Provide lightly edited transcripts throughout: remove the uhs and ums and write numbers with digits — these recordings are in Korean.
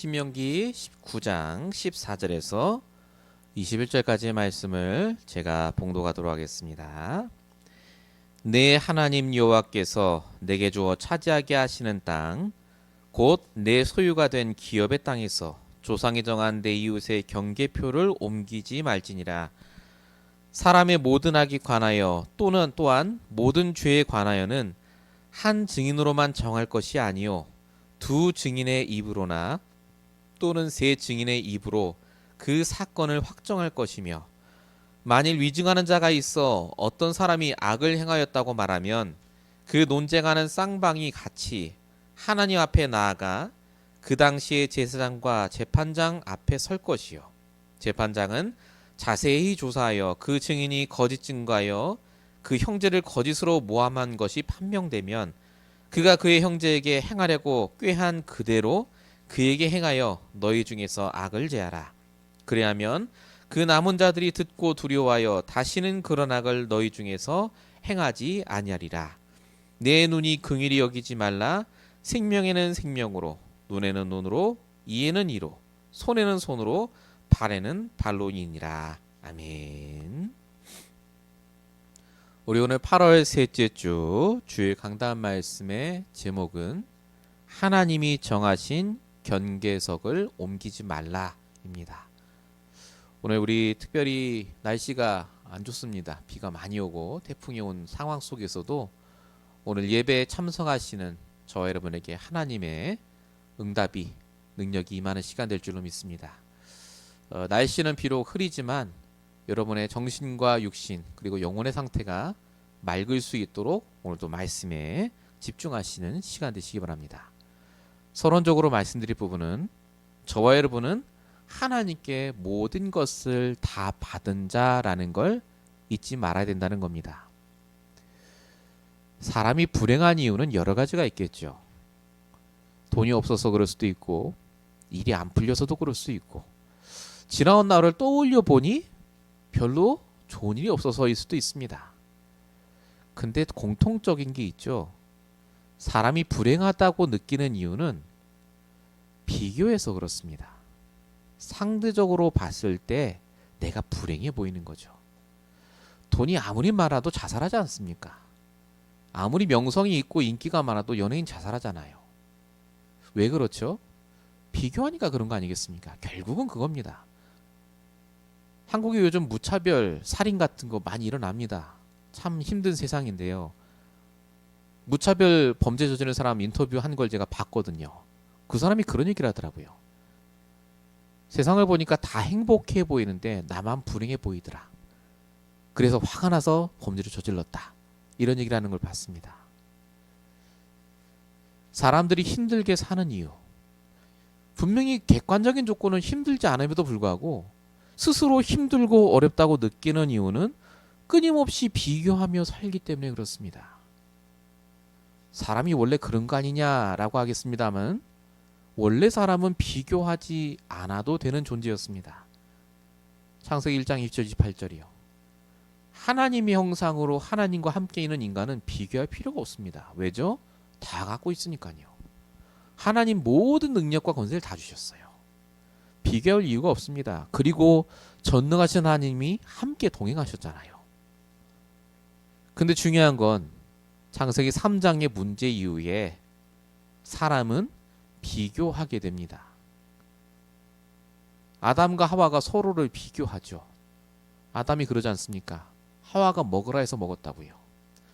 신명기 19장 14절에서 21절까지의 말씀을 제가 봉독하도록 하겠습니다. 내 하나님 여호와께서 내게 주어 차지하게 하시는 땅, 곧 내 소유가 된 기업의 땅에서 조상이 정한 내 이웃의 경계표를 옮기지 말지니라. 사람의 모든 악에 관하여 또한 모든 죄에 관하여는 한 증인으로만 정할 것이 아니요 두 증인의 입으로나 또는 세 증인의 입으로 그 사건을 확정할 것이며, 만일 위증하는 자가 있어 어떤 사람이 악을 행하였다고 말하면 그 논쟁하는 쌍방이 같이 하나님 앞에 나아가 그 당시에 제사장과 재판장 앞에 설 것이요, 재판장은 자세히 조사하여 그 증인이 거짓 증거하여 그 형제를 거짓으로 모함한 것이 판명되면 그가 그의 형제에게 행하려고 꾀한 그대로 그에게 행하여 너희 중에서 악을 제하라. 그리하면 그 남은 자들이 듣고 두려워하여 다시는 그런 악을 너희 중에서 행하지 아니하리라. 내 눈이 긍휼히 여기지 말라. 생명에는 생명으로, 눈에는 눈으로, 이에는 이로, 손에는 손으로, 발에는 발로이니라. 아멘. 우리 오늘 8월 셋째 주 주일 강단 말씀의 제목은 하나님이 정하신 경계석을 옮기지 말라입니다. 오늘 우리 특별히 날씨가 안 좋습니다. 비가 많이 오고 태풍이 온 상황 속에서도 오늘 예배에 참석하시는 저와 여러분에게 하나님의 응답이, 능력이 임하는 시간 될 줄로 믿습니다. 날씨는 비록 흐리지만 여러분의 정신과 육신 그리고 영혼의 상태가 맑을 수 있도록 오늘도 말씀에 집중하시는 시간 되시기 바랍니다. 서론적으로 말씀드릴 부분은, 저와 여러분은 하나님께 모든 것을 다 받은 자라는 걸 잊지 말아야 된다는 겁니다. 사람이 불행한 이유는 여러 가지가 있겠죠. 돈이 없어서 그럴 수도 있고, 일이 안 풀려서도 그럴 수 있고, 지나온 날을 떠올려 보니 별로 좋은 일이 없어서일 수도 있습니다. 근데 공통적인 게 있죠. 사람이 불행하다고 느끼는 이유는 비교해서 그렇습니다. 상대적으로 봤을 때 내가 불행해 보이는 거죠. 돈이 아무리 많아도 자살하지 않습니까? 아무리 명성이 있고 인기가 많아도 연예인 자살하잖아요. 왜 그렇죠? 비교하니까 그런 거 아니겠습니까? 결국은 그겁니다. 한국에 요즘 무차별 살인 같은 거 많이 일어납니다. 참 힘든 세상인데요. 무차별 범죄 저지른 사람 인터뷰한 걸 제가 봤거든요. 그 사람이 그런 얘기를 하더라고요. 세상을 보니까 다 행복해 보이는데 나만 불행해 보이더라. 그래서 화가 나서 범죄를 저질렀다. 이런 얘기를 하는 걸 봤습니다. 사람들이 힘들게 사는 이유, 분명히 객관적인 조건은 힘들지 않음에도 불구하고 스스로 힘들고 어렵다고 느끼는 이유는 끊임없이 비교하며 살기 때문에 그렇습니다. 사람이 원래 그런 거 아니냐라고 하겠습니다만, 원래 사람은 비교하지 않아도 되는 존재였습니다. 창세기 1장 20절 28절이요. 하나님의 형상으로 하나님과 함께 있는 인간은 비교할 필요가 없습니다. 왜죠? 다 갖고 있으니까요. 하나님 모든 능력과 권세를 다 주셨어요. 비교할 이유가 없습니다. 그리고 전능하신 하나님이 함께 동행하셨잖아요. 근데 중요한 건 창세기 3장의 문제 이후에 사람은 비교하게 됩니다. 아담과 하와가 서로를 비교하죠. 아담이 그러지 않습니까? 하와가 먹으라 해서 먹었다고요.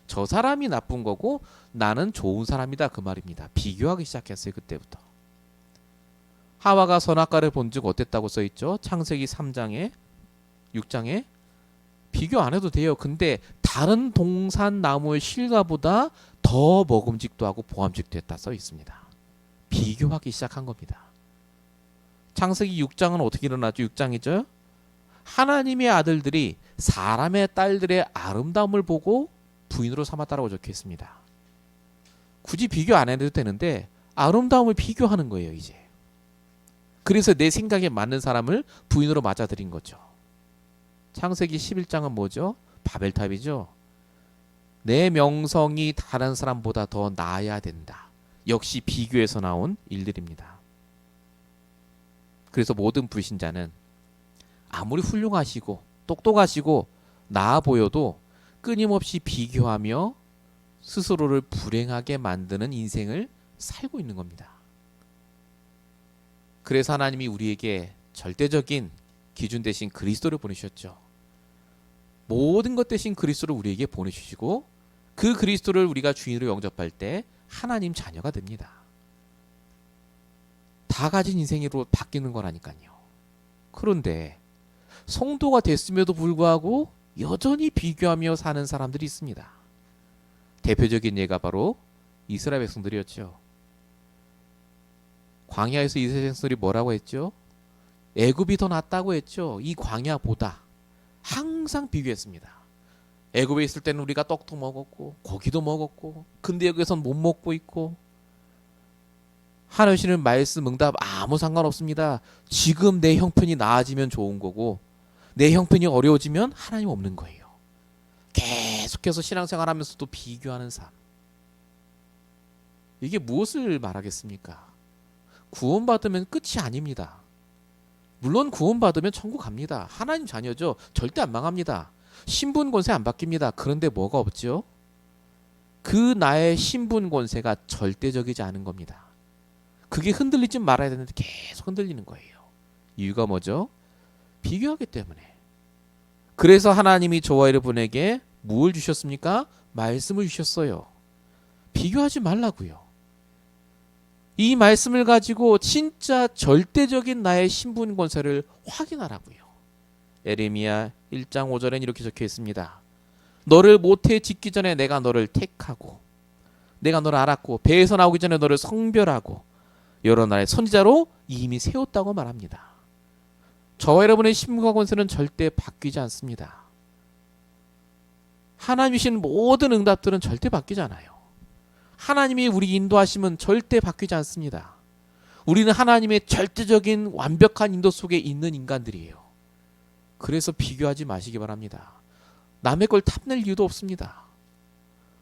저 사람이 나쁜 거고 나는 좋은 사람이다, 그 말입니다. 비교하기 시작했어요. 그때부터. 하와가 선악과를 본즉 어땠다고 써있죠? 창세기 3장에 6장에 비교 안 해도 돼요. 근데 다른 동산 나무의 실과보다 더 먹음직도 하고 보암직도 했다 써 있습니다. 비교하기 시작한 겁니다. 창세기 6장은 어떻게 일어나죠? 6장이죠. 하나님의 아들들이 사람의 딸들의 아름다움을 보고 부인으로 삼았다라고 적혀 있습니다. 굳이 비교 안 해도 되는데 아름다움을 비교하는 거예요, 이제. 그래서 내 생각에 맞는 사람을 부인으로 맞아들인 거죠. 창세기 11장은 뭐죠? 바벨탑이죠. 내 명성이 다른 사람보다 더 나아야 된다. 역시 비교에서 나온 일들입니다. 그래서 모든 불신자는 아무리 훌륭하시고 똑똑하시고 나아 보여도 끊임없이 비교하며 스스로를 불행하게 만드는 인생을 살고 있는 겁니다. 그래서 하나님이 우리에게 절대적인 기준 대신 그리스도를 보내주셨죠. 모든 것 대신 그리스도를 우리에게 보내주시고 그 그리스도를 우리가 주인으로 영접할 때 하나님 자녀가 됩니다. 다 가진 인생으로 바뀌는 거라니까요. 그런데 성도가 됐음에도 불구하고 여전히 비교하며 사는 사람들이 있습니다. 대표적인 예가 바로 이스라엘 백성들이었죠. 광야에서 이스라엘 백성들이 뭐라고 했죠? 애굽이 더 낫다고 했죠. 이 광야보다 항상 비교했습니다. 애굽에 있을 때는 우리가 떡도 먹었고 고기도 먹었고 근데 여기선 못 먹고 있고 하나님의 말씀 응답 아무 상관없습니다. 지금 내 형편이 나아지면 좋은 거고 내 형편이 어려워지면 하나님 없는 거예요. 계속해서 신앙생활하면서도 비교하는 삶. 이게 무엇을 말하겠습니까? 구원받으면 끝이 아닙니다. 물론 구원받으면 천국 갑니다. 하나님 자녀죠. 절대 안 망합니다. 신분 권세 안 바뀝니다. 그런데 뭐가 없죠? 그 나의 신분 권세가 절대적이지 않은 겁니다. 그게 흔들리지 말아야 되는데 계속 흔들리는 거예요. 이유가 뭐죠? 비교하기 때문에. 그래서 하나님이 저와 여러분에게 뭘 주셨습니까? 말씀을 주셨어요. 비교하지 말라고요. 이 말씀을 가지고 진짜 절대적인 나의 신분 권세를 확인하라고요. 에레미야 1장 5절엔 이렇게 적혀 있습니다. 너를 모태에 짓기 전에 내가 너를 택하고 내가 너를 알았고 배에서 나오기 전에 너를 성별하고 여러 나라의 선지자로 이미 세웠다고 말합니다. 저와 여러분의 신분과 권세는 절대 바뀌지 않습니다. 하나님이 주신 모든 응답들은 절대 바뀌지 않아요. 하나님이 우리 인도하심은 절대 바뀌지 않습니다. 우리는 하나님의 절대적인 완벽한 인도 속에 있는 인간들이에요. 그래서 비교하지 마시기 바랍니다. 남의 걸 탐낼 이유도 없습니다.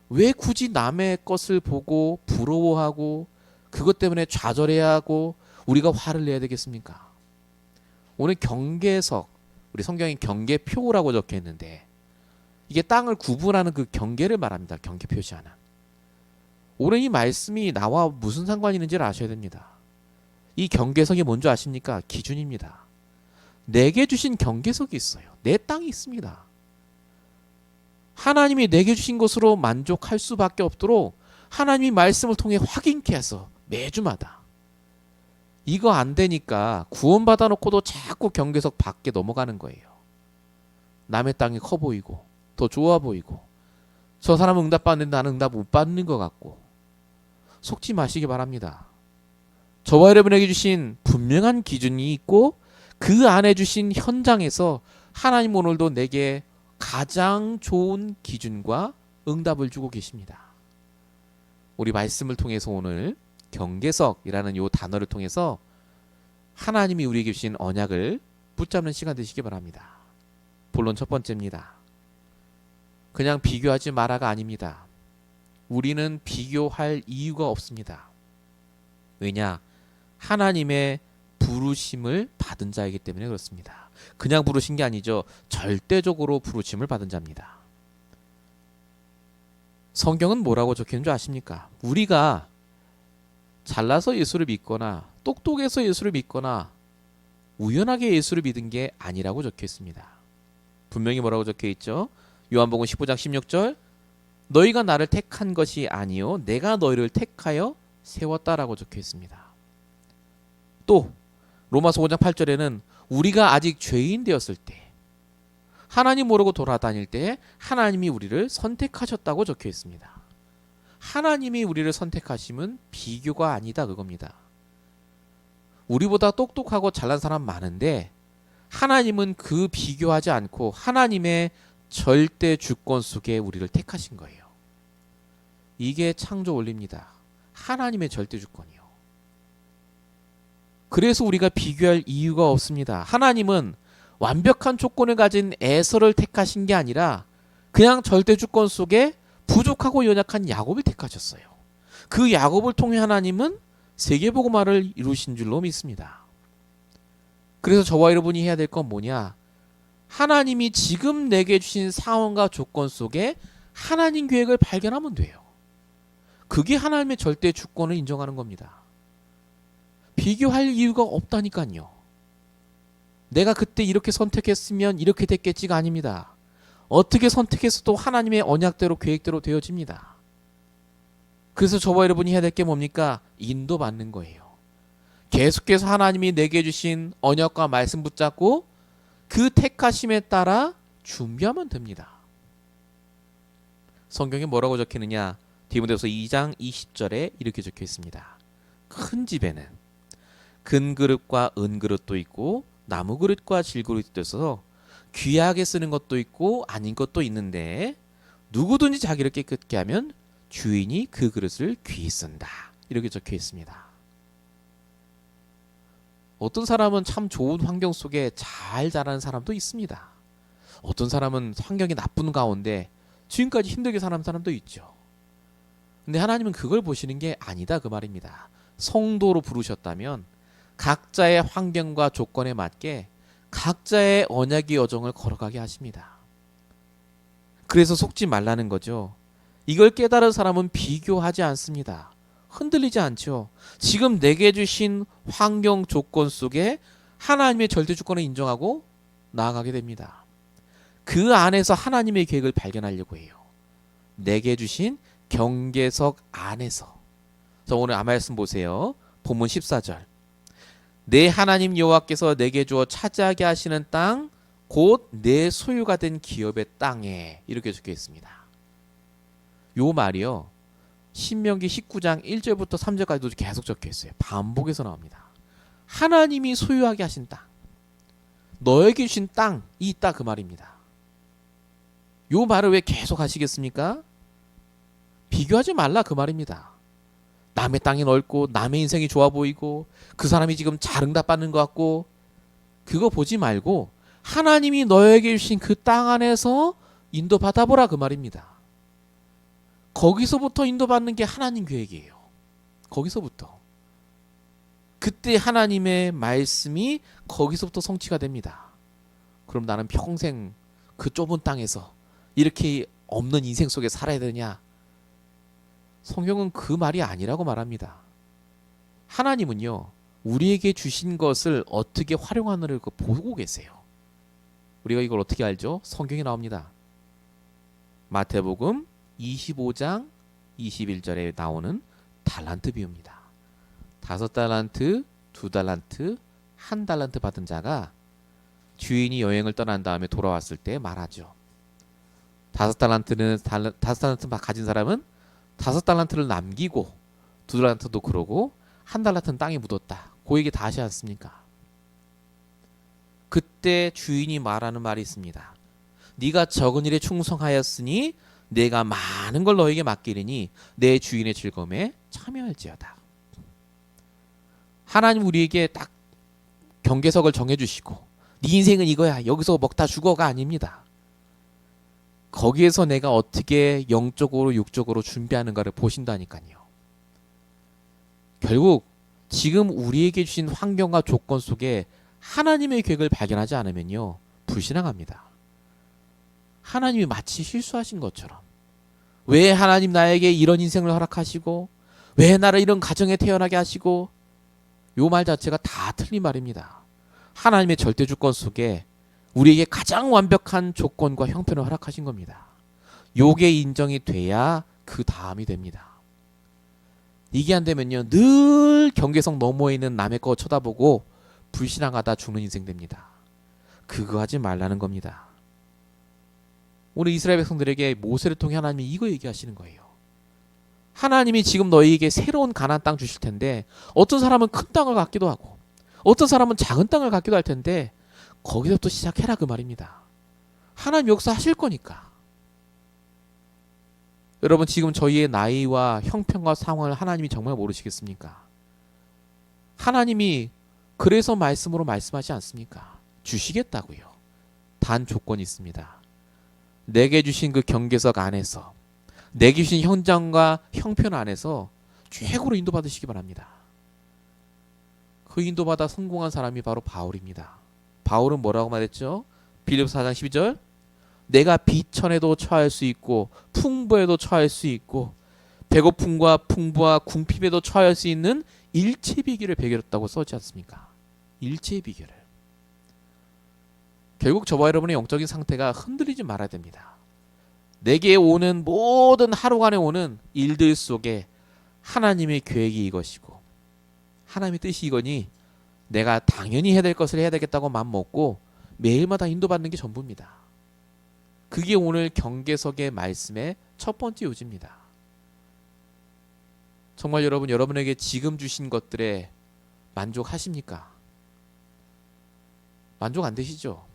왜 굳이 남의 것을 보고 부러워하고 그것 때문에 좌절해야 하고 우리가 화를 내야 되겠습니까? 오늘 경계석, 우리 성경에 경계표라고 적혀 있는데 이게 땅을 구분하는 그 경계를 말합니다. 경계 표시하는. 오늘 이 말씀이 나와 무슨 상관이 있는지를 아셔야 됩니다. 이 경계석이 뭔지 아십니까? 기준입니다. 내게 주신 경계석이 있어요. 내 땅이 있습니다. 하나님이 내게 주신 것으로 만족할 수밖에 없도록 하나님이 말씀을 통해 확인케 해서 매주마다 이거 안 되니까 구원받아 놓고도 자꾸 경계석 밖에 넘어가는 거예요. 남의 땅이 커 보이고 더 좋아 보이고 저 사람은 응답 받는데 나는 응답 못 받는 것 같고 속지 마시기 바랍니다. 저와 여러분에게 주신 분명한 기준이 있고 그 안에 주신 현장에서 하나님 오늘도 내게 가장 좋은 기준과 응답을 주고 계십니다. 우리 말씀을 통해서 오늘 경계석이라는 이 단어를 통해서 하나님이 우리에게 주신 언약을 붙잡는 시간 되시기 바랍니다. 본론 첫 번째입니다. 그냥 비교하지 마라가 아닙니다. 우리는 비교할 이유가 없습니다. 왜냐? 하나님의 부르심을 받은 자이기 때문에 그렇습니다. 그냥 부르신 게 아니죠. 절대적으로 부르심을 받은 자입니다. 성경은 뭐라고 적혀있는 줄 아십니까? 우리가 잘나서 예수를 믿거나 똑똑해서 예수를 믿거나 우연하게 예수를 믿은 게 아니라고 적혀있습니다. 분명히 뭐라고 적혀있죠? 요한복음 15장 16절 너희가 나를 택한 것이 아니요 내가 너희를 택하여 세웠다라고 적혀있습니다. 또 로마서 5장 8절에는 우리가 아직 죄인 되었을 때 하나님 모르고 돌아다닐 때 하나님이 우리를 선택하셨다고 적혀 있습니다. 하나님이 우리를 선택하심은 비교가 아니다 그겁니다. 우리보다 똑똑하고 잘난 사람 많은데 하나님은 그 비교하지 않고 하나님의 절대 주권 속에 우리를 택하신 거예요. 이게 창조 원리입니다. 하나님의 절대 주권이요. 그래서 우리가 비교할 이유가 없습니다. 하나님은 완벽한 조건을 가진 에서를 택하신 게 아니라 그냥 절대 주권 속에 부족하고 연약한 야곱을 택하셨어요. 그 야곱을 통해 하나님은 세계복음화를 이루신 줄로 믿습니다. 그래서 저와 여러분이 해야 될 건 뭐냐? 하나님이 지금 내게 주신 상황과 조건 속에 하나님 계획을 발견하면 돼요. 그게 하나님의 절대 주권을 인정하는 겁니다. 비교할 이유가 없다니까요. 내가 그때 이렇게 선택했으면 이렇게 됐겠지가 아닙니다. 어떻게 선택했어도 하나님의 언약대로 계획대로 되어집니다. 그래서 저와 여러분이 해야 될 게 뭡니까? 인도받는 거예요. 계속해서 하나님이 내게 주신 언약과 말씀 붙잡고 그 택하심에 따라 준비하면 됩니다. 성경에 뭐라고 적혀있느냐? 디모데후서 2장 20절에 이렇게 적혀 있습니다. 큰 집에는 금그릇과 은그릇도 있고 나무그릇과 질그릇도 있어서 귀하게 쓰는 것도 있고 아닌 것도 있는데 누구든지 자기를 깨끗게 하면 주인이 그 그릇을 귀히 쓴다. 이렇게 적혀 있습니다. 어떤 사람은 참 좋은 환경 속에 잘 자라는 사람도 있습니다. 어떤 사람은 환경이 나쁜 가운데 지금까지 힘들게 사는 사람도 있죠. 근데 하나님은 그걸 보시는 게 아니다 그 말입니다. 성도로 부르셨다면 각자의 환경과 조건에 맞게 각자의 언약의 여정을 걸어가게 하십니다. 그래서 속지 말라는 거죠. 이걸 깨달은 사람은 비교하지 않습니다. 흔들리지 않죠. 지금 내게 주신 환경 조건 속에 하나님의 절대 주권을 인정하고 나아가게 됩니다. 그 안에서 하나님의 계획을 발견하려고 해요. 내게 주신 경계석 안에서. 자, 오늘 말씀 보세요. 본문 14절. 내 하나님 여호와께서 내게 주어 차지하게 하시는 땅 곧 내 소유가 된 기업의 땅에 이렇게 적혀 있습니다. 요 말이요. 신명기 19장 1절부터 3절까지도 계속 적혀 있어요. 반복해서 나옵니다. 하나님이 소유하게 하신 땅, 너에게 주신 땅이 있다 그 말입니다. 요 말을 왜 계속 하시겠습니까? 비교하지 말라 그 말입니다. 남의 땅이 넓고 남의 인생이 좋아 보이고 그 사람이 지금 잘 응답받는 것 같고 그거 보지 말고 하나님이 너에게 주신 그 땅 안에서 인도받아보라 그 말입니다. 거기서부터 인도받는 게 하나님 계획이에요. 거기서부터. 그때 하나님의 말씀이 거기서부터 성취가 됩니다. 그럼 나는 평생 그 좁은 땅에서 이렇게 없는 인생 속에 살아야 되냐? 성경은 그 말이 아니라고 말합니다. 하나님은요, 우리에게 주신 것을 어떻게 활용하는지를 보고 계세요. 우리가 이걸 어떻게 알죠? 성경에 나옵니다. 마태복음 25장 21절에 나오는 달란트 비유입니다. 5달란트, 2달란트, 1달란트 받은 자가 주인이 여행을 떠난 다음에 돌아왔을 때 말하죠. 5달란트 가진 사람은 5달란트를 남기고 2달란트도 그러고 1달란트는 땅에 묻었다. 그 얘기 다 하지 않습니까? 그때 주인이 말하는 말이 있습니다. 네가 적은 일에 충성하였으니 내가 많은 걸 너에게 맡기리니 내 주인의 즐거움에 참여할지어다. 하나님 우리에게 딱 경계석을 정해주시고 네 인생은 이거야 여기서 먹다 죽어가 아닙니다. 거기에서 내가 어떻게 영적으로 육적으로 준비하는가를 보신다니까요. 결국 지금 우리에게 주신 환경과 조건 속에 하나님의 계획을 발견하지 않으면요 불신앙합니다. 하나님이 마치 실수하신 것처럼 왜 하나님 나에게 이런 인생을 허락하시고 왜 나를 이런 가정에 태어나게 하시고 요 말 자체가 다 틀린 말입니다. 하나님의 절대 주권 속에 우리에게 가장 완벽한 조건과 형편을 허락하신 겁니다. 요게 인정이 돼야 그 다음이 됩니다. 이게 안 되면요 늘 경계성 너머에 있는 남의 거 쳐다보고 불신앙하다 죽는 인생 됩니다. 그거 하지 말라는 겁니다. 오늘 이스라엘 백성들에게 모세를 통해 하나님이 이거 얘기하시는 거예요. 하나님이 지금 너희에게 새로운 가나안 땅 주실 텐데 어떤 사람은 큰 땅을 갖기도 하고 어떤 사람은 작은 땅을 갖기도 할 텐데 거기서부터 시작해라 그 말입니다. 하나님 역사하실 거니까. 여러분 지금 저희의 나이와 형편과 상황을 하나님이 정말 모르시겠습니까? 하나님이 그래서 말씀으로 말씀하지 않습니까? 주시겠다고요. 단 조건이 있습니다. 내게 주신 그 경계석 안에서 내게 주신 현장과 형편 안에서 최고로 인도받으시기 바랍니다. 그 인도받아 성공한 사람이 바로 바울입니다. 바울은 뭐라고 말했죠? 빌립보서 4장 12절 내가 비천에도 처할 수 있고 풍부에도 처할 수 있고 배고픔과 풍부와 궁핍에도 처할 수 있는 일체 비결을 배겼다고 써지 않습니까? 일체 비결을. 결국 저와 여러분의 영적인 상태가 흔들리지 말아야 됩니다. 내게 오는 모든 하루간에 오는 일들 속에 하나님의 계획이 이것이고 하나님의 뜻이 이거니 내가 당연히 해야 될 것을 해야 되겠다고 마음 먹고 매일마다 인도받는 게 전부입니다. 그게 오늘 경계석의 말씀의 첫 번째 요지입니다. 정말 여러분, 여러분에게 지금 주신 것들에 만족하십니까? 만족 안 되시죠?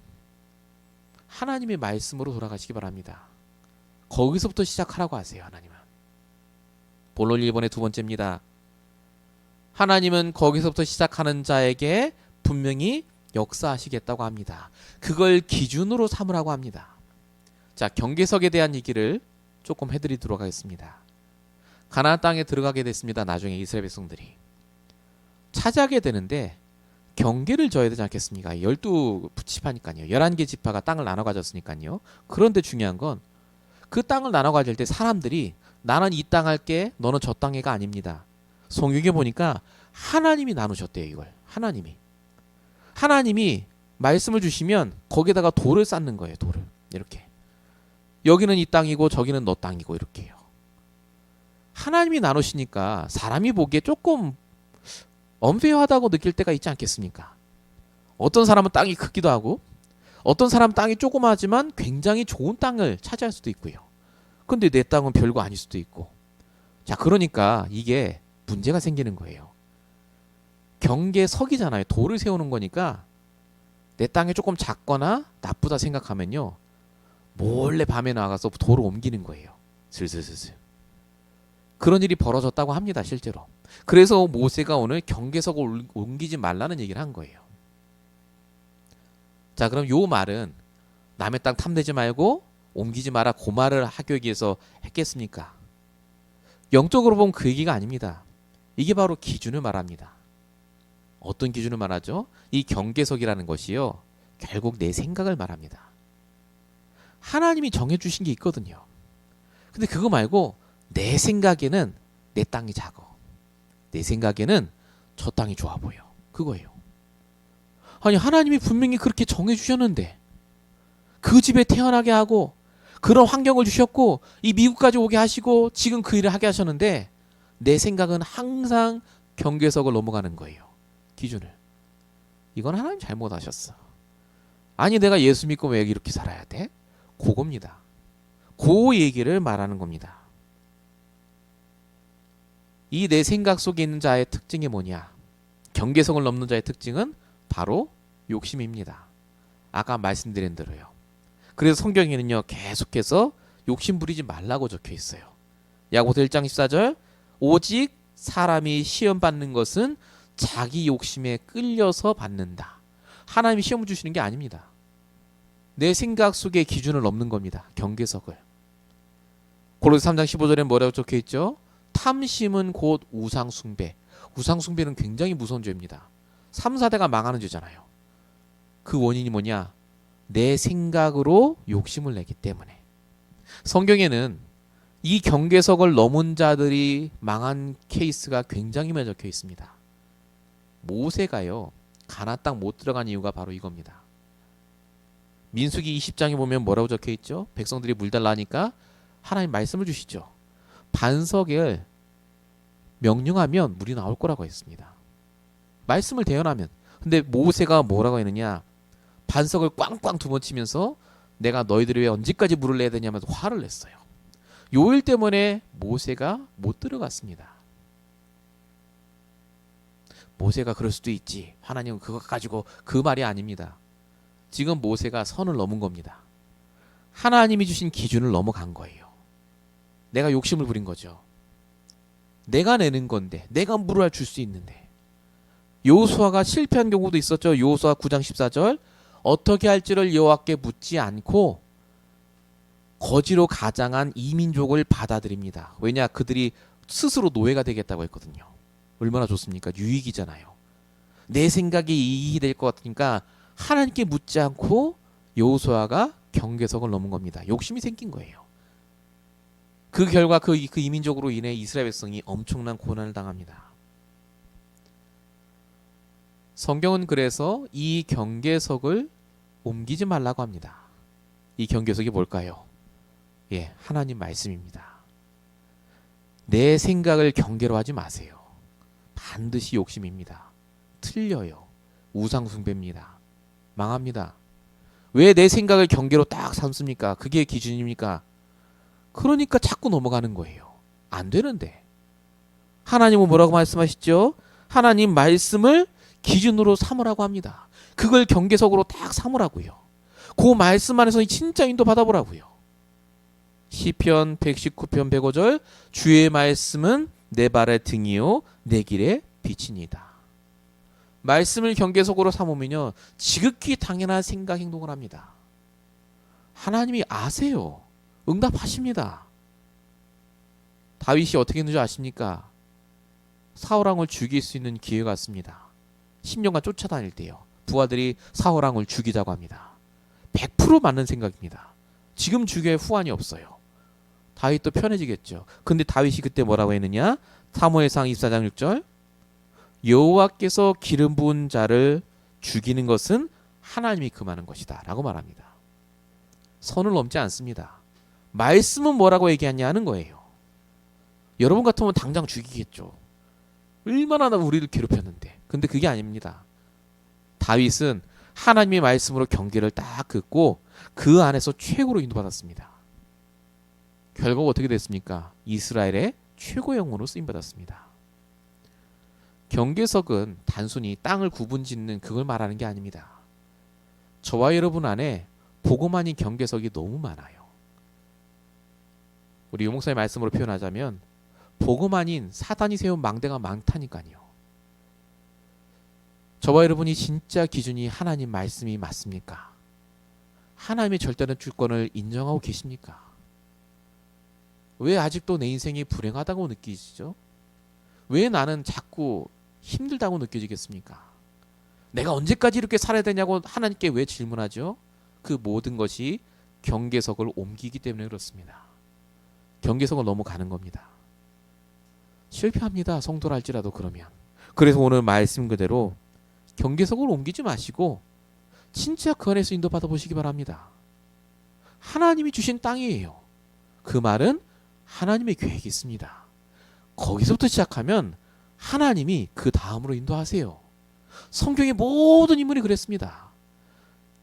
하나님의 말씀으로 돌아가시기 바랍니다. 거기서부터 시작하라고 하세요. 하나님은. 본론 1번의 두 번째입니다. 하나님은 거기서부터 시작하는 자에게 분명히 역사하시겠다고 합니다. 그걸 기준으로 삼으라고 합니다. 자, 경계석에 대한 얘기를 조금 해드리도록 하겠습니다. 가나안 땅에 들어가게 됐습니다. 나중에 이스라엘 백성들이 차지하게 되는데 경계를 져야 되지 않겠습니까? 12지파니까요. 11개 지파가 땅을 나눠 가졌으니까요. 그런데 중요한 건 그 땅을 나눠 가질 때 사람들이 나는 이 땅 할게, 너는 저 땅해가 아닙니다. 성경에 보니까 하나님이 나누셨대요. 이걸 하나님이 말씀을 주시면 거기다가 돌을 쌓는 거예요. 돌을 이렇게 여기는 이 땅이고 저기는 너 땅이고 이렇게요. 하나님이 나누시니까 사람이 보기에 조금 엄폐하다고 느낄 때가 있지 않겠습니까? 어떤 사람은 땅이 크기도 하고 어떤 사람은 땅이 조그마하지만 굉장히 좋은 땅을 차지할 수도 있고요. 근데 내 땅은 별거 아닐 수도 있고. 자, 그러니까 이게 문제가 생기는 거예요. 경계석이잖아요. 돌을 세우는 거니까 내 땅이 조금 작거나 나쁘다 생각하면요. 몰래 밤에 나가서 돌을 옮기는 거예요. 슬슬슬슬. 그런 일이 벌어졌다고 합니다. 실제로. 그래서 모세가 오늘 경계석을 옮기지 말라는 얘기를 한 거예요. 자, 그럼 요 말은 남의 땅 탐내지 말고 옮기지 마라 그 말을 하기 위해서 했겠습니까? 영적으로 보면 그 얘기가 아닙니다. 이게 바로 기준을 말합니다. 어떤 기준을 말하죠? 이 경계석이라는 것이요. 결국 내 생각을 말합니다. 하나님이 정해주신 게 있거든요. 근데 그거 말고 내 생각에는 내 땅이 작아. 내 생각에는 저 땅이 좋아 보여. 그거예요. 아니, 하나님이 분명히 그렇게 정해주셨는데 그 집에 태어나게 하고 그런 환경을 주셨고 이 미국까지 오게 하시고 지금 그 일을 하게 하셨는데 내 생각은 항상 경계석을 넘어가는 거예요. 기준을. 이건 하나님 잘못하셨어. 아니, 내가 예수 믿고 왜 이렇게 살아야 돼? 그겁니다. 그 얘기를 말하는 겁니다. 이 내 생각 속에 있는 자의 특징이 뭐냐? 경계석을 넘는 자의 특징은 바로 욕심입니다. 아까 말씀드린 대로요. 그래서 성경에는요, 계속해서 욕심 부리지 말라고 적혀 있어요. 야고보서 1장 14절 오직 사람이 시험 받는 것은 자기 욕심에 끌려서 받는다. 하나님이 시험을 주시는 게 아닙니다. 내 생각 속의 기준을 넘는 겁니다. 경계석을. 고린도서 3장 15절에 뭐라고 적혀 있죠? 탐심은 곧 우상숭배. 우상숭배는 굉장히 무서운 죄입니다. 3, 4대가 망하는 죄잖아요. 그 원인이 뭐냐? 내 생각으로 욕심을 내기 때문에. 성경에는 이 경계석을 넘은 자들이 망한 케이스가 굉장히 많이 적혀 있습니다. 모세가요, 가나안 땅 못 들어간 이유가 바로 이겁니다. 민수기 20장에 보면 뭐라고 적혀 있죠? 백성들이 물 달라니까 하나님 말씀을 주시죠. 반석을 명령하면 물이 나올 거라고 했습니다. 말씀을 대언하면. 근데 모세가 뭐라고 했느냐? 반석을 꽝꽝 두 번 치면서 내가 너희들이 왜 언제까지 물을 내야 되냐면서 화를 냈어요. 요 일 때문에 모세가 못 들어갔습니다. 모세가 그럴 수도 있지. 하나님은 그거 가지고 그 말이 아닙니다. 지금 모세가 선을 넘은 겁니다. 하나님이 주신 기준을 넘어간 거예요. 내가 욕심을 부린 거죠. 내가 내는 건데, 내가 물을 줄 수 있는데. 여호수아가 실패한 경우도 있었죠. 여호수아 9장 14절 어떻게 할지를 여호와께 묻지 않고 거지로 가장한 이민족을 받아들입니다. 왜냐? 그들이 스스로 노예가 되겠다고 했거든요. 얼마나 좋습니까? 유익이잖아요. 내 생각이 이익이 될 것 같으니까 하나님께 묻지 않고 여호수아가 경계석을 넘은 겁니다. 욕심이 생긴 거예요. 그 결과 그 이민족으로 인해 이스라엘 백성이 엄청난 고난을 당합니다. 성경은 그래서 이 경계석을 옮기지 말라고 합니다. 이 경계석이 뭘까요? 예, 하나님 말씀입니다. 내 생각을 경계로 하지 마세요. 반드시 욕심입니다. 틀려요. 우상 숭배입니다. 망합니다. 왜 내 생각을 경계로 딱 삼습니까? 그게 기준입니까? 그러니까 자꾸 넘어가는 거예요. 안 되는데. 하나님은 뭐라고 말씀하시죠? 하나님 말씀을 기준으로 삼으라고 합니다. 그걸 경계석으로 딱 삼으라고요. 그 말씀 안에서 진짜 인도 받아보라고요. 시편 119편 105절 주의 말씀은 내 발의 등이요 내 길의 빛이니이다. 말씀을 경계석으로 삼으면요 지극히 당연한 생각 행동을 합니다. 하나님이 아세요. 응답하십니다. 다윗이 어떻게 했는지 아십니까? 사울왕을 죽일 수 있는 기회가 왔습니다. 10년간 쫓아다닐 때요. 부하들이 사울왕을 죽이자고 합니다. 100% 맞는 생각입니다. 지금 죽여야 후환이 없어요. 다윗도 편해지겠죠. 근데 다윗이 그때 뭐라고 했느냐? 사무엘상 24장 6절 여호와께서 기름 부은 자를 죽이는 것은 하나님이 금하는 것이다 라고 말합니다. 선을 넘지 않습니다. 말씀은 뭐라고 얘기하냐는 거예요. 여러분 같으면 당장 죽이겠죠. 얼마나 우리를 괴롭혔는데. 근데 그게 아닙니다. 다윗은 하나님의 말씀으로 경계를 딱 긋고 그 안에서 최고로 인도받았습니다. 결과가 어떻게 됐습니까? 이스라엘의 최고 영웅으로 쓰임받았습니다. 경계석은 단순히 땅을 구분짓는 그걸 말하는 게 아닙니다. 저와 여러분 안에 복음 아닌 경계석이 너무 많아요. 우리 유목사의 말씀으로 표현하자면 복음 아닌 사단이 세운 망대가 많다니까요. 저와 여러분이 진짜 기준이 하나님 말씀이 맞습니까? 하나님의 절대적 주권을 인정하고 계십니까? 왜 아직도 내 인생이 불행하다고 느끼시죠? 왜 나는 자꾸 힘들다고 느껴지겠습니까? 내가 언제까지 이렇게 살아야 되냐고 하나님께 왜 질문하죠? 그 모든 것이 경계석을 옮기기 때문에 그렇습니다. 경계석을 넘어가는 겁니다. 실패합니다. 성도라 할지라도 그러면. 그래서 오늘 말씀 그대로 경계석을 옮기지 마시고 진짜 그 안에서 인도받아 보시기 바랍니다. 하나님이 주신 땅이에요. 그 말은 하나님의 계획이 있습니다. 거기서부터 시작하면 하나님이 그 다음으로 인도하세요. 성경의 모든 인물이 그랬습니다.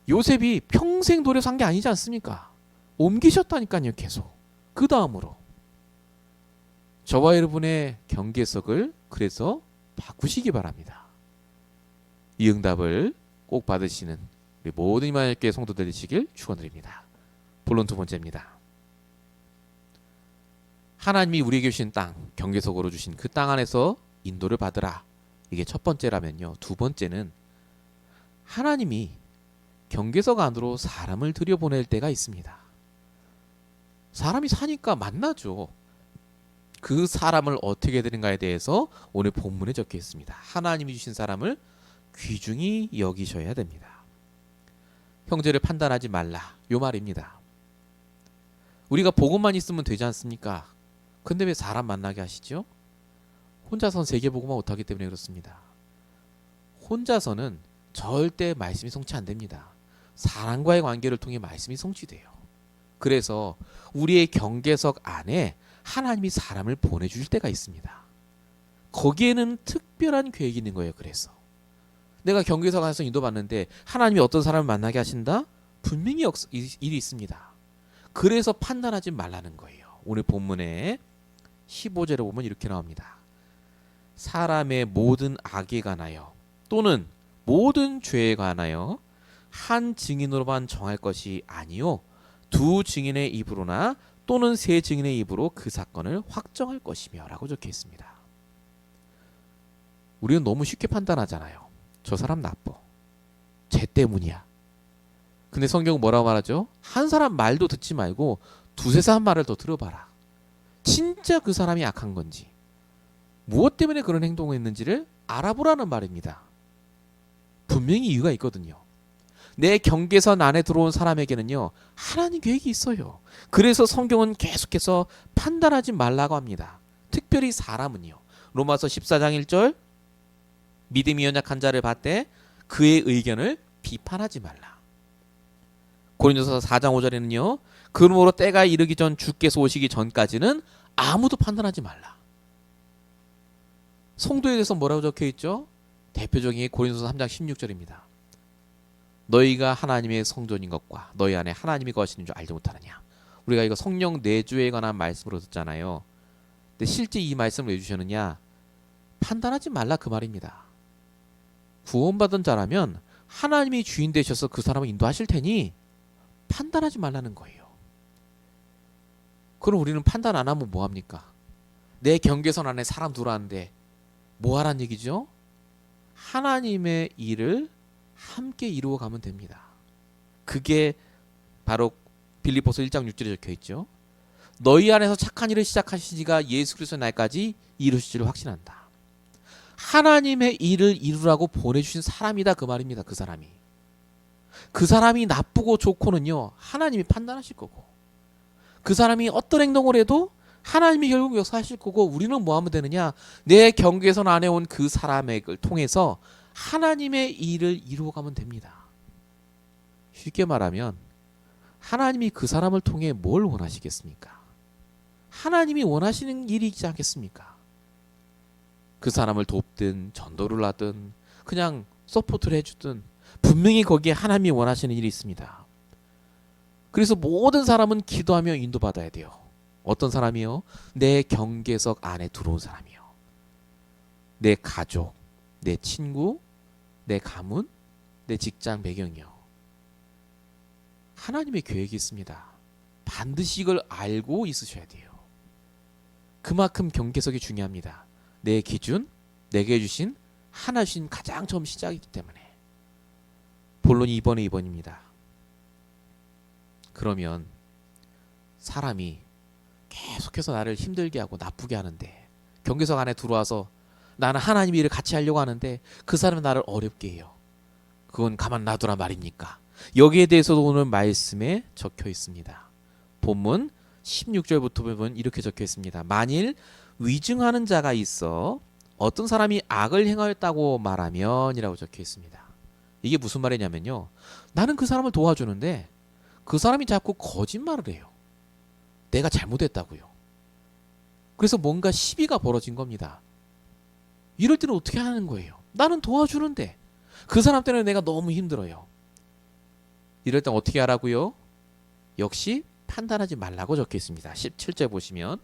요셉이 평생 노래 산 게 아니지 않습니까? 옮기셨다니까요. 계속. 그 다음으로. 저와 여러분의 경계석을 그래서 바꾸시기 바랍니다. 이 응답을 꼭 받으시는 우리 모든 이만희교회 성도들 되시길 축원드립니다. 본론 두 번째입니다. 하나님이 우리에게 주신 땅, 경계석으로 주신 그 땅 안에서 인도를 받으라. 이게 첫 번째라면요. 두 번째는 하나님이 경계석 안으로 사람을 들여보낼 때가 있습니다. 사람이 사니까 만나죠. 그 사람을 어떻게 되는가에 대해서 오늘 본문에 적혀 있습니다. 하나님이 주신 사람을 귀중히 여기셔야 됩니다. 형제를 판단하지 말라. 요 말입니다. 우리가 복음만 있으면 되지 않습니까? 근데 왜 사람 만나게 하시죠? 혼자서는 세계복음화 못하기 때문에 그렇습니다. 혼자서는 절대 말씀이 성취 안 됩니다. 사람과의 관계를 통해 말씀이 성취돼요. 그래서 우리의 경계석 안에 하나님이 사람을 보내주실 때가 있습니다. 거기에는 특별한 계획이 있는 거예요. 그래서 내가 경계석 안에서 인도받는데 하나님이 어떤 사람을 만나게 하신다? 분명히 일이 있습니다. 그래서 판단하지 말라는 거예요. 오늘 본문에 15절에 보면 이렇게 나옵니다. 사람의 모든 악에 관하여 또는 모든 죄에 관하여 한 증인으로만 정할 것이 아니요 두 증인의 입으로나 또는 세 증인의 입으로 그 사건을 확정할 것이며 라고 적혀 있습니다. 우리는 너무 쉽게 판단하잖아요. 저 사람 나빠. 쟤 때문이야. 근데 성경은 뭐라고 말하죠? 한 사람 말도 듣지 말고 두세 사람 말을 더 들어봐라. 진짜 그 사람이 악한 건지 무엇 때문에 그런 행동을 했는지를 알아보라는 말입니다. 분명히 이유가 있거든요. 내 경계선 안에 들어온 사람에게는요, 하나님 계획이 있어요. 그래서 성경은 계속해서 판단하지 말라고 합니다. 특별히 사람은요. 로마서 14장 1절, 믿음이 연약한 자를 봤되 그의 의견을 비판하지 말라. 고린도서 4장 5절에는요, 그러므로 때가 이르기 전 주께서 오시기 전까지는 아무도 판단하지 말라. 성도에 대해서 뭐라고 적혀 있죠? 대표적인 게 고린도서 3장 16절입니다. 너희가 하나님의 성전인 것과 너희 안에 하나님이 거하시는 줄 알지 못하느냐. 우리가 이거 성령 내주에 관한 말씀으로 듣잖아요. 근데 실제 이 말씀을 왜 주셨느냐? 판단하지 말라 그 말입니다. 구원받은 자라면 하나님이 주인 되셔서 그 사람을 인도하실 테니 판단하지 말라는 거예요. 그럼 우리는 판단 안 하면 뭐합니까? 내 경계선 안에 사람 들어왔는데 뭐 하란 얘기죠? 하나님의 일을 함께 이루어가면 됩니다. 그게 바로 빌립보서 1장 6절에 적혀있죠. 너희 안에서 착한 일을 시작하신 이가 예수 그리스도의 날까지 이루실 줄 확신한다. 하나님의 일을 이루라고 보내주신 사람이다 그 말입니다. 그 사람이 나쁘고 좋고는요, 하나님이 판단하실 거고, 그 사람이 어떤 행동을 해도 하나님이 결국 역사하실 거고, 우리는 뭐 하면 되느냐? 내 경계선 안에 온 그 사람을 통해서 하나님의 일을 이루어가면 됩니다. 쉽게 말하면 하나님이 그 사람을 통해 뭘 원하시겠습니까? 하나님이 원하시는 일이지 않겠습니까? 그 사람을 돕든 전도를 하든 그냥 서포트를 해주든 분명히 거기에 하나님이 원하시는 일이 있습니다. 그래서 모든 사람은 기도하며 인도받아야 돼요. 어떤 사람이요? 내 경계석 안에 들어온 사람이요. 내 가족, 내 친구, 내 가문, 내 직장 배경이요. 하나님의 계획이 있습니다. 반드시 이걸 알고 있으셔야 돼요. 그만큼 경계석이 중요합니다. 내 기준, 내게 주신 하나 주신 가장 처음 시작이기 때문에. 본론이 2번입니다. 그러면 사람이 계속해서 나를 힘들게 하고 나쁘게 하는데, 경계석 안에 들어와서 나는 하나님 일을 같이 하려고 하는데 그 사람은 나를 어렵게 해요. 그건 가만 놔두라 말입니까? 여기에 대해서도 오늘 말씀에 적혀 있습니다. 본문 16절부터 보면 이렇게 적혀 있습니다. 만일 위증하는 자가 있어 어떤 사람이 악을 행하였다고 말하면 이라고 적혀 있습니다. 이게 무슨 말이냐면요, 나는 그 사람을 도와주는데 그 사람이 자꾸 거짓말을 해요. 내가 잘못했다고요. 그래서 뭔가 시비가 벌어진 겁니다. 이럴 때는 어떻게 하는 거예요? 나는 도와주는데 그 사람 때문에 내가 너무 힘들어요. 이럴 땐 어떻게 하라고요? 역시 판단하지 말라고 적혀 있습니다. 17절 보시면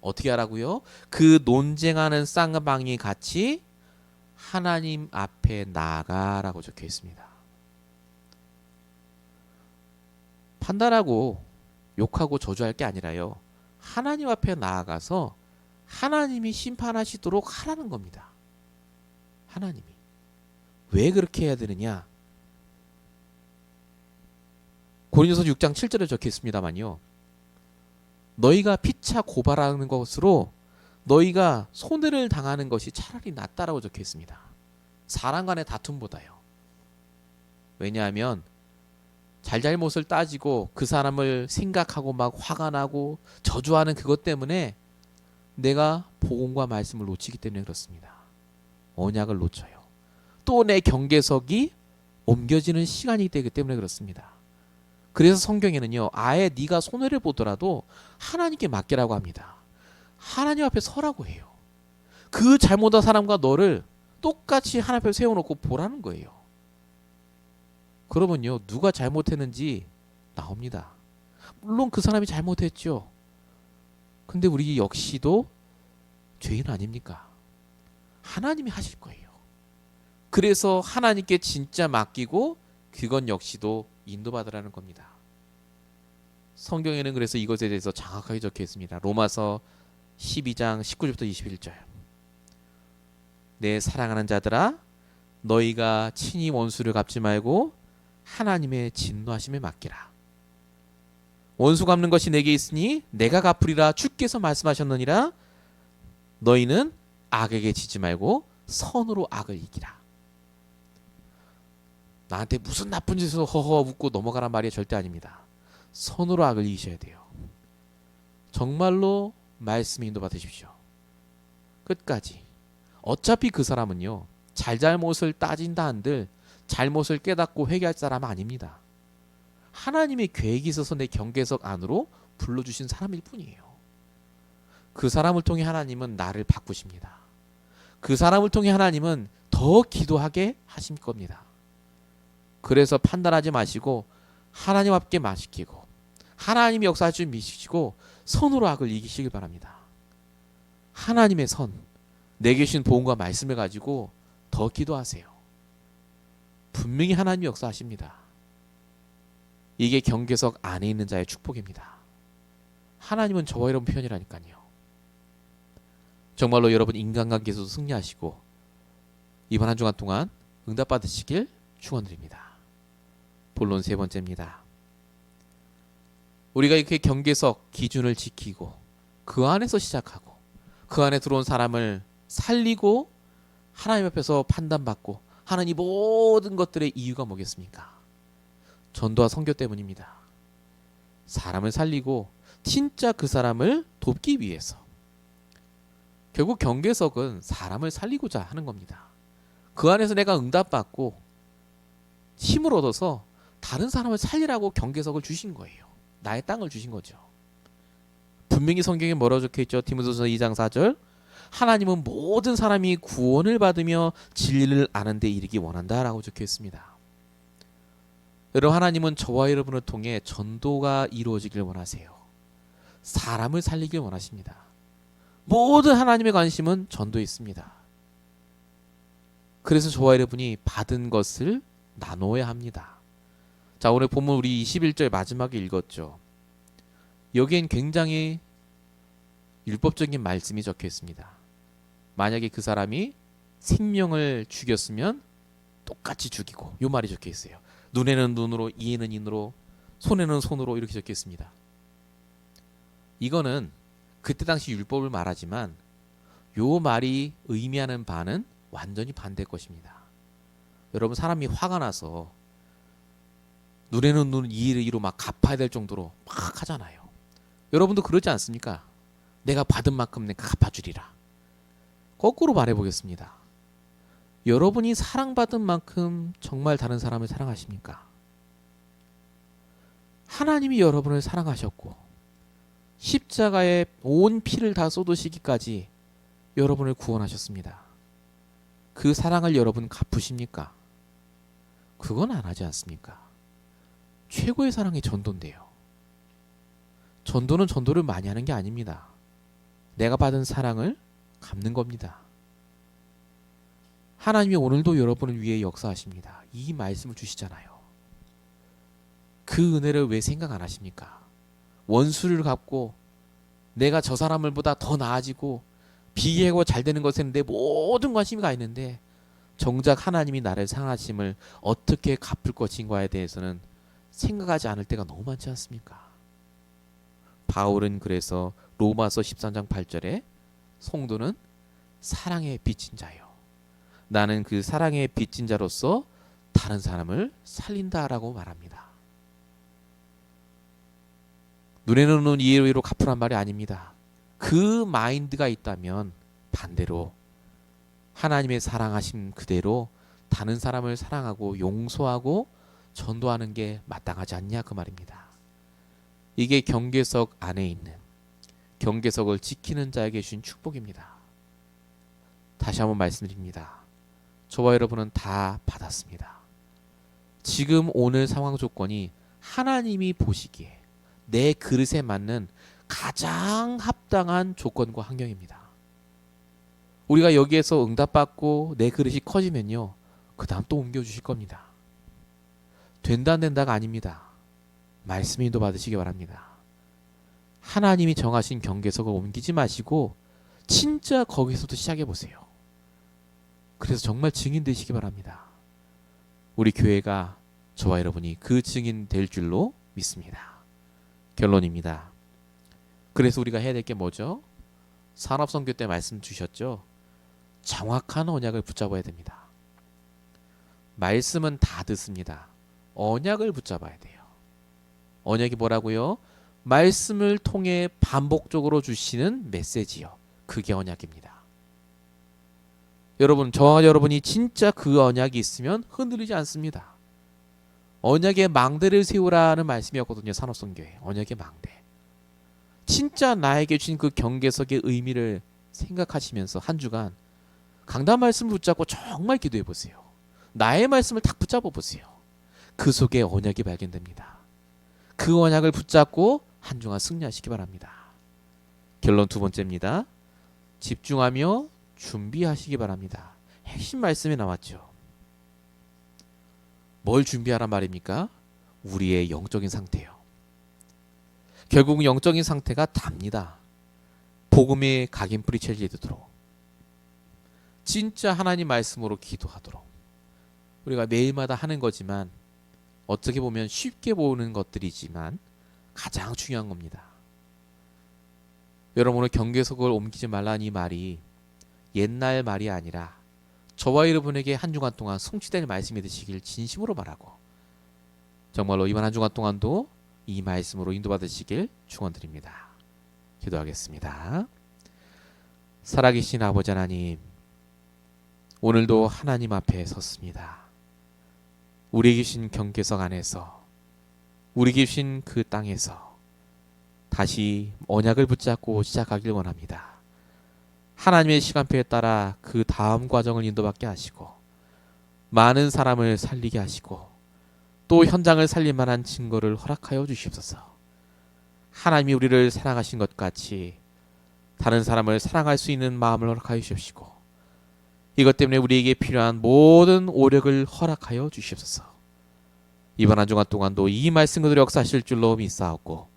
어떻게 하라고요? 그 논쟁하는 쌍방이 같이 하나님 앞에 나아가라고 적혀 있습니다. 판단하고 욕하고 저주할 게 아니라요, 하나님 앞에 나아가서 하나님이 심판하시도록 하라는 겁니다. 하나님이. 왜 그렇게 해야 되느냐? 고린도서 6장 7절에 적혀 있습니다만요, 너희가 피차 고발하는 것으로 너희가 손해를 당하는 것이 차라리 낫다라고 적혀 있습니다. 사람 간의 다툼보다요. 왜냐하면 잘잘못을 따지고 그 사람을 생각하고 막 화가 나고 저주하는 그것 때문에 내가 복음과 말씀을 놓치기 때문에 그렇습니다. 언약을 놓쳐요. 또 내 경계석이 옮겨지는 시간이 되기 때문에 그렇습니다. 그래서 성경에는요, 아예 네가 손해를 보더라도 하나님께 맡기라고 합니다. 하나님 앞에 서라고 해요. 그 잘못한 사람과 너를 똑같이 하나님 앞에 세워놓고 보라는 거예요. 그러면요, 누가 잘못했는지 나옵니다. 물론 그 사람이 잘못했죠. 근데 우리 역시도 죄인 아닙니까? 하나님이 하실 거예요. 그래서 하나님께 진짜 맡기고 그건 역시도 인도받으라는 겁니다. 성경에는 그래서 이것에 대해서 정확하게 적혀 있습니다. 로마서 12장 19절부터 21절. 내 사랑하는 자들아, 너희가 친히 원수를 갚지 말고 하나님의 진노하심에 맡기라. 원수 갚는 것이 내게 있으니 내가 갚으리라 주께서 말씀하셨느니라. 너희는 악에게 지지 말고 선으로 악을 이기라. 나한테 무슨 나쁜 짓을 허허 웃고 넘어가란 말이 절대 아닙니다. 선으로 악을 이기셔야 돼요. 정말로 말씀에 인도받으십시오. 끝까지. 어차피 그 사람은요, 잘잘못을 따진다 한들 잘못을 깨닫고 회개할 사람은 아닙니다. 하나님의 계획이 있어서 내 경계석 안으로 불러주신 사람일 뿐이에요. 그 사람을 통해 하나님은 나를 바꾸십니다. 그 사람을 통해 하나님은 더 기도하게 하실 겁니다. 그래서 판단하지 마시고 하나님 앞에 맡기고 하나님이 역사할 줄 믿으시고 선으로 악을 이기시길 바랍니다. 하나님의 선, 내게 주신 복음과 말씀을 가지고 더 기도하세요. 분명히 하나님이 역사하십니다. 이게 경계석 안에 있는 자의 축복입니다. 하나님은 저와 여러분 편이라니까요. 정말로 여러분 인간관계에서도 승리하시고 이번 한 주간 동안 응답받으시길 축원드립니다. 본론 세 번째입니다. 우리가 이렇게 경계석 기준을 지키고 그 안에서 시작하고 그 안에 들어온 사람을 살리고 하나님 앞에서 판단받고 하는 이 모든 것들의 이유가 뭐겠습니까? 전도와 선교 때문입니다. 사람을 살리고 진짜 그 사람을 돕기 위해서. 결국 경계석은 사람을 살리고자 하는 겁니다. 그 안에서 내가 응답받고 힘을 얻어서 다른 사람을 살리라고 경계석을 주신 거예요. 나의 땅을 주신 거죠. 분명히 성경에 뭐라고 적혀있죠? 디모데후서 2장 4절 하나님은 모든 사람이 구원을 받으며 진리를 아는 데 이르기 원한다라고 적혀있습니다. 여러분, 하나님은 저와 여러분을 통해 전도가 이루어지길 원하세요. 사람을 살리길 원하십니다. 모든 하나님의 관심은 전도에 있습니다. 그래서 저와 여러분이 받은 것을 나눠야 합니다. 자, 오늘 본문 우리 21절 마지막에 읽었죠. 여기엔 굉장히 율법적인 말씀이 적혀 있습니다. 만약에 그 사람이 생명을 죽였으면 똑같이 죽이고, 요 말이 적혀 있어요. 눈에는 눈으로, 이에는 인으로, 손에는 손으로 이렇게 적혀 있습니다. 이거는 그때 당시 율법을 말하지만 요 말이 의미하는 바는 완전히 반대일 것입니다. 여러분, 사람이 화가 나서 눈에는 눈, 이에는 이로 막 갚아야 될 정도로 막 하잖아요. 여러분도 그러지 않습니까? 내가 받은 만큼 내가 갚아주리라. 거꾸로 말해보겠습니다. 여러분이 사랑받은 만큼 정말 다른 사람을 사랑하십니까? 하나님이 여러분을 사랑하셨고 십자가에 온 피를 다 쏟으시기까지 여러분을 구원하셨습니다. 그 사랑을 여러분 갚으십니까? 그건 안 하지 않습니까? 최고의 사랑이 전도인데요. 전도는 전도를 많이 하는 게 아닙니다. 내가 받은 사랑을 갚는 겁니다. 하나님이 오늘도 여러분을 위해 역사하십니다. 이 말씀을 주시잖아요. 그 은혜를 왜 생각 안 하십니까? 원수를 갚고 내가 저 사람을 보다 더 나아지고 비계하고 잘 되는 것에는 내 모든 관심이 가 있는데 정작 하나님이 나를 사랑하심을 어떻게 갚을 것인가에 대해서는 생각하지 않을 때가 너무 많지 않습니까? 바울은 그래서 로마서 13장 8절에 성도는 사랑에 빚진 자요. 나는 그 사랑에 빚진 자로서 다른 사람을 살린다라고 말합니다. 눈에는 눈, 이에는 이로 갚으란 말이 아닙니다. 그 마인드가 있다면 반대로 하나님의 사랑하심 그대로 다른 사람을 사랑하고 용서하고 전도하는 게 마땅하지 않냐 그 말입니다. 이게 경계석 안에 있는 경계석을 지키는 자에게 주신 축복입니다. 다시 한번 말씀드립니다. 저와 여러분은 다 받았습니다. 지금 오늘 상황 조건이 하나님이 보시기에 내 그릇에 맞는 가장 합당한 조건과 환경입니다. 우리가 여기에서 응답받고 내 그릇이 커지면요, 그 다음 또 옮겨주실 겁니다. 된다 안 된다가 아닙니다. 말씀의 인도 받으시기 바랍니다. 하나님이 정하신 경계석을 옮기지 마시고 진짜 거기서부터 시작해 보세요. 그래서 정말 증인 되시기 바랍니다. 우리 교회가 저와 여러분이 그 증인 될 줄로 믿습니다. 결론입니다. 그래서 우리가 해야 될 게 뭐죠? 산업선교 때 말씀 주셨죠? 정확한 언약을 붙잡아야 됩니다. 말씀은 다 듣습니다. 언약을 붙잡아야 돼요. 언약이 뭐라고요? 말씀을 통해 반복적으로 주시는 메시지요. 그게 언약입니다. 여러분, 저와 여러분이 진짜 그 언약이 있으면 흔들리지 않습니다. 언약의 망대를 세우라는 말씀이었거든요. 산업선교회 언약의 망대. 진짜 나에게 주신 그 경계석의 의미를 생각하시면서 한 주간 강단 말씀을 붙잡고 정말 기도해 보세요. 나의 말씀을 딱 붙잡아 보세요. 그 속에 언약이 발견됩니다. 그 언약을 붙잡고 한 주간 승리하시기 바랍니다. 결론 두 번째입니다. 집중하며 준비하시기 바랍니다. 핵심 말씀이 나왔죠. 뭘 준비하란 말입니까? 우리의 영적인 상태요. 결국 영적인 상태가 답니다. 복음의 각인뿌리 체질되도록 진짜 하나님 말씀으로 기도하도록 우리가 매일마다 하는 거지만 어떻게 보면 쉽게 보는 것들이지만 가장 중요한 겁니다. 여러분 오늘 경계석을 옮기지 말라는 이 말이 옛날 말이 아니라 저와 여러분에게 한 주간 동안 성취될 말씀이 되시길 진심으로 바라고 정말로 이번 한 주간 동안도 이 말씀으로 인도받으시길 축원드립니다. 기도하겠습니다. 살아계신 아버지 하나님, 오늘도 하나님 앞에 섰습니다. 우리 계신 경계석 안에서 우리 계신 그 땅에서 다시 언약을 붙잡고 시작하길 원합니다. 하나님의 시간표에 따라 그 다음 과정을 인도받게 하시고 많은 사람을 살리게 하시고 또 현장을 살릴 만한 증거를 허락하여 주시옵소서. 하나님이 우리를 사랑하신 것 같이 다른 사람을 사랑할 수 있는 마음을 허락하여 주시옵시고 이것 때문에 우리에게 필요한 모든 오력을 허락하여 주시옵소서. 이번 한 주간 동안도 이 말씀 그대로 역사하실 줄로 믿사옵고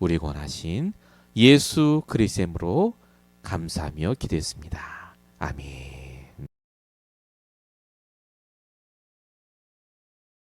우리 권하신 예수 그리스도의 이름으로 감사하며 기도했습니다. 아멘.